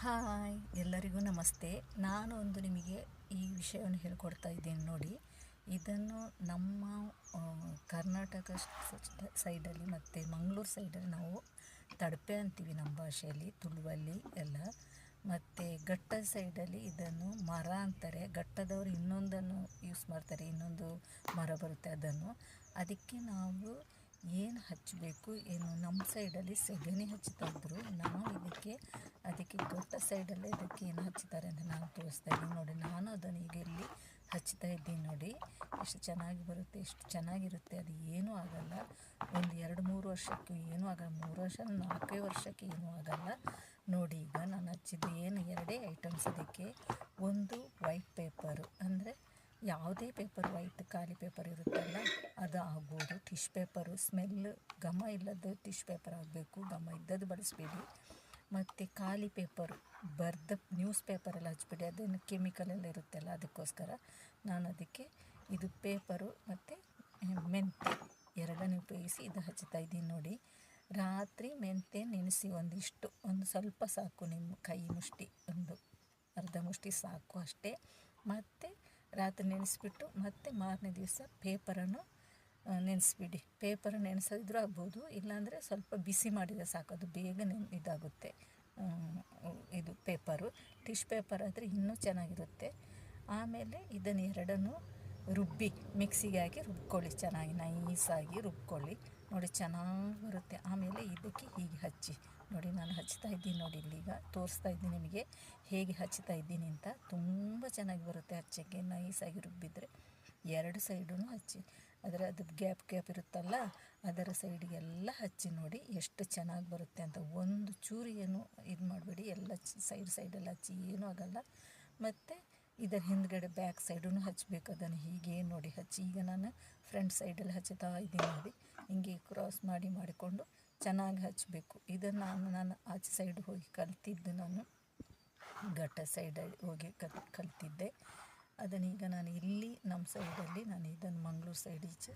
Hi, ಎಲ್ಲರಿಗೂ ನಮಸ್ತೆ. ನಾನು ನಿಮಗೆ ಈ ವಿಷಯವನ್ನು ಹೇಳ್ಕೊಡ್ತಾ ಇದ್ದೇನೆ ನೋಡಿ. ಇದನ್ನು ನಮ್ಮ ಕರ್ನಾಟಕ ಸೈಡಲ್ಲಿ ಮತ್ತು ಮಂಗಳೂರು ಸೈಡಲ್ಲಿ ನಾವು ತಡಪೆ ಅಂತೀವಿ, ನಮ್ಮ ಭಾಷೆಯಲ್ಲಿ, ತುಳುವಲ್ಲಿ ಎಲ್ಲ. ಮತ್ತು ಘಟ್ಟದ ಸೈಡಲ್ಲಿ ಇದನ್ನು ಮರ ಅಂತಾರೆ. ಘಟ್ಟದವರು ಇನ್ನೊಂದನ್ನು ಯೂಸ್ ಮಾಡ್ತಾರೆ, ಇನ್ನೊಂದು ಮರ ಬರುತ್ತೆ ಅದನ್ನು. ಅದಕ್ಕೆ ನಾವು ಏನು ಹಚ್ಚಬೇಕು ಏನು, ನಮ್ಮ ಸೈಡಲ್ಲಿ ಸೆಗಣಿ ಹಚ್ಚುತ್ತಾ ಇದ್ದರು. ನಾವು ಅದಕ್ಕೆ ಘಟ್ಟ ಸೈಡಲ್ಲೇ ಇದಕ್ಕೆ ಏನು ಹಚ್ಚುತ್ತಾರೆ ಅಂತ ನಾನು ತೋರಿಸ್ತಾ ಇದ್ದೀನಿ ನೋಡಿ. ನಾನು ಅದನ್ನು ಈಗ ಇಲ್ಲಿ ಹಚ್ತಾ ಇದ್ದೀನಿ ನೋಡಿ. ಎಷ್ಟು ಚೆನ್ನಾಗಿ ಬರುತ್ತೆ, ಎಷ್ಟು ಚೆನ್ನಾಗಿರುತ್ತೆ. ಅದು ಏನೂ ಆಗಲ್ಲ. ಒಂದು 2-3 ವರ್ಷಕ್ಕೆ ಏನೂ ಆಗಲ್ಲ. 3 ವರ್ಷ 4 ವರ್ಷಕ್ಕೆ ಏನೂ ಆಗಲ್ಲ ನೋಡಿ. ಈಗ ನಾನು ಹಚ್ಚಿದ್ದು ಏನು 2 ಐಟಮ್ಸ್. ಅದಕ್ಕೆ ಒಂದು ವೈಟ್ ಪೇಪರು, ಅಂದರೆ ಯಾವುದೇ ಪೇಪರ್, ವೈಟ್ ಖಾಲಿ ಪೇಪರ್ ಇರುತ್ತಲ್ಲ ಅದು ಆಗ್ಬೋದು. ಟಿಶ್ಯೂ ಪೇಪರು, ಸ್ಮೆಲ್ ಘಮ ಇಲ್ಲದ ಟಿಶ್ಯೂ ಪೇಪರ್ ಆಗಬೇಕು, ಘಮ ಇದ್ದದ್ದು ಬಳಸಬೇಡಿ. ಮತ್ತು ಖಾಲಿ ಪೇಪರು, ಬರೆದ ನ್ಯೂಸ್ ಪೇಪರೆಲ್ಲ ಹಚ್ಬಿಡಿ, ಅದನ್ನು ಕೆಮಿಕಲ್ ಎಲ್ಲ ಇರುತ್ತಲ್ಲ, ಅದಕ್ಕೋಸ್ಕರ ನಾನು ಅದಕ್ಕೆ ಇದು ಪೇಪರು ಮತ್ತು ಮೆಂತೆ ಎರಡನೇ ಉಪಯೋಗಿಸಿ ಇದು ಹಚ್ತಾ ಇದ್ದೀನಿ ನೋಡಿ. ರಾತ್ರಿ ಮೆಂತೆ ನೆನೆಸಿ ಒಂದು ಸ್ವಲ್ಪ ಸಾಕು, ನಿಮ್ಮ ಕೈ ಮುಷ್ಟಿ, ಒಂದು ಅರ್ಧ ಮುಷ್ಟಿ ಸಾಕು ಅಷ್ಟೇ. ಮತ್ತು ರಾತ್ರಿ ನೆನೆಸಿಬಿಟ್ಟು ಮತ್ತೆ ಮಾರನೇ ದಿವಸ ಪೇಪರನ್ನು ನೆನೆಸ್ಬಿಡಿ. ಪೇಪರ್ ನೆನೆಸೋದಿದ್ರೂ ಆಗ್ಬೋದು, ಇಲ್ಲಾಂದರೆ ಸ್ವಲ್ಪ ಬಿಸಿ ಮಾಡಿದರೆ ಸಾಕು, ಅದು ಬೇಗ ಇದಾಗುತ್ತೆ. ಇದು ಪೇಪರು, ಟಿಶ್ಯೂ ಪೇಪರ್ ಆದರೆ ಇನ್ನೂ ಚೆನ್ನಾಗಿರುತ್ತೆ. ಆಮೇಲೆ ಇದನ್ನು ಎರಡನ್ನು ರುಬ್ಬಿ ಮಿಕ್ಸಿಗೆ ಹಾಕಿ ರುಬ್ಕೊಳ್ಳಿ, ಚೆನ್ನಾಗಿ ನೈಸಾಗಿ ರುಬ್ಕೊಳ್ಳಿ ನೋಡಿ, ಚೆನ್ನಾಗಿ ಬರುತ್ತೆ. ಆಮೇಲೆ ಇದಕ್ಕೆ ಹೀಗೆ ಹಚ್ಚಿ ನೋಡಿ. ನಾನು ಹಚ್ತಾ ಇದ್ದೀನಿ ನೋಡಿ, ಇಲ್ಲಿಗ ತೋರಿಸ್ತಾ ಇದ್ದೀನಿ ನಿಮಗೆ ಹೇಗೆ ಹಚ್ತಾ ಇದ್ದೀನಿ ಅಂತ. ತುಂಬ ಚೆನ್ನಾಗಿ ಬರುತ್ತೆ ಹಚ್ಚೋಕ್ಕೆ, ನೈಸಾಗಿ ರುಬ್ಬಿದರೆ. 2 ಸೈಡೂ ಹಚ್ಚಿ, ಅದು ಗ್ಯಾಪ್ ಇರುತ್ತಲ್ಲ ಅದರ ಸೈಡಿಗೆಲ್ಲ ಹಚ್ಚಿ ನೋಡಿ ಎಷ್ಟು ಚೆನ್ನಾಗಿ ಬರುತ್ತೆ ಅಂತ. ಒಂದು ಚೂರು ಏನು ಇದು ಮಾಡಬೇಡಿ, ಎಲ್ಲ ಸೈಡೆಲ್ಲ ಹಚ್ಚಿ, ಏನೂ ಆಗಲ್ಲ. ಮತ್ತು ಇದರ ಹಿಂದ್ಗಡೆ ಬ್ಯಾಕ್ ಸೈಡೂ ಹಚ್ಚಬೇಕು. ಅದನ್ನು ಹೀಗೆ ನೋಡಿ ಹಚ್ಚಿ. ಈಗ ನಾನು ಫ್ರಂಟ್ ಸೈಡಲ್ಲಿ ಹಚ್ಚುತ್ತಾ ಇದ್ದೀನಿ ನೋಡಿ. ಹಿಂಗೆ ಕ್ರಾಸ್ ಮಾಡಿಕೊಂಡು ಚೆನ್ನಾಗಿ ಹಚ್ಚಬೇಕು. ಇದನ್ನು ನಾನು ಆಚೆ ಸೈಡ್ ಹೋಗಿ ಕಲ್ತಿದ್ದು, ನಾನು ಘಟ್ಟ ಸೈಡಲ್ಲಿ ಹೋಗಿ ಕಲ್ತಿದ್ದೆ. ಅದನ್ನೀಗ ನಾನು ಇಲ್ಲಿ ನಮ್ಮ ಸೈಡಲ್ಲಿ, ನಾನು ಇದನ್ನು ಮಂಗಳೂರು ಸೈಡ್ ಈಚೆ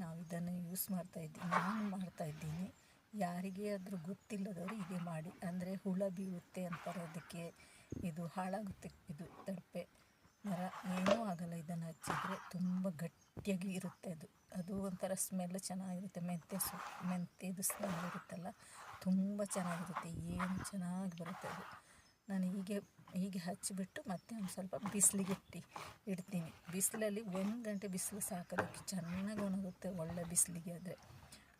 ನಾವು ಇದನ್ನು ಯೂಸ್ ನಾನು ಮಾಡ್ತಾಯಿದ್ದೀನಿ. ಯಾರಿಗೇ ಆದರೂ ಗೊತ್ತಿಲ್ಲದವರು ಹೀಗೆ ಮಾಡಿ, ಅಂದರೆ ಹುಳ ಬೀಳುತ್ತೆ ಅಂತಾರೆ, ಅದಕ್ಕೆ ಇದು ಹಾಳಾಗುತ್ತೆ. ಇದು ತಡಪೆ ಮರ ಏನೂ ಆಗಲ್ಲ, ಇದನ್ನು ಹಚ್ಚಿದರೆ ತುಂಬ ಗಟ್ಟಿಯಾಗಿ ಇರುತ್ತೆ. ಅದು ಒಂಥರ ಸ್ಮೆಲ್ ಚೆನ್ನಾಗಿರುತ್ತೆ. ಮೆಂತ್ಯದು ಸ್ಮೆಲ್ ಇರುತ್ತಲ್ಲ, ತುಂಬ ಚೆನ್ನಾಗಿರುತ್ತೆ, ಏನು ಚೆನ್ನಾಗಿ ಬರುತ್ತೆ ಅದು. ನಾನು ಹೀಗೆ ಹಚ್ಚಿಬಿಟ್ಟು ಮತ್ತೆ ಒಂದು ಸ್ವಲ್ಪ ಬಿಸಿಲಿಗೆ ಇಡ್ತೀನಿ. ಬಿಸಿಲಲ್ಲಿ 1 ಗಂಟೆ ಬಿಸಿಲು ಸಾಕೋದಕ್ಕೆ, ಚೆನ್ನಾಗಿ ಒಣಗುತ್ತೆ ಒಳ್ಳೆ ಬಿಸಿಲಿಗೆ. ಆದರೆ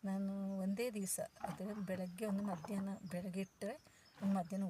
ನಾನು ಒಂದೇ ದಿವಸ, ಅಂದರೆ ಬೆಳಗ್ಗೆ ಒಂದು ಮಧ್ಯಾಹ್ನ, ಬೆಳಗ್ಗೆ ಇಟ್ಟರೆ ಒಂದು ಮಧ್ಯಾಹ್ನ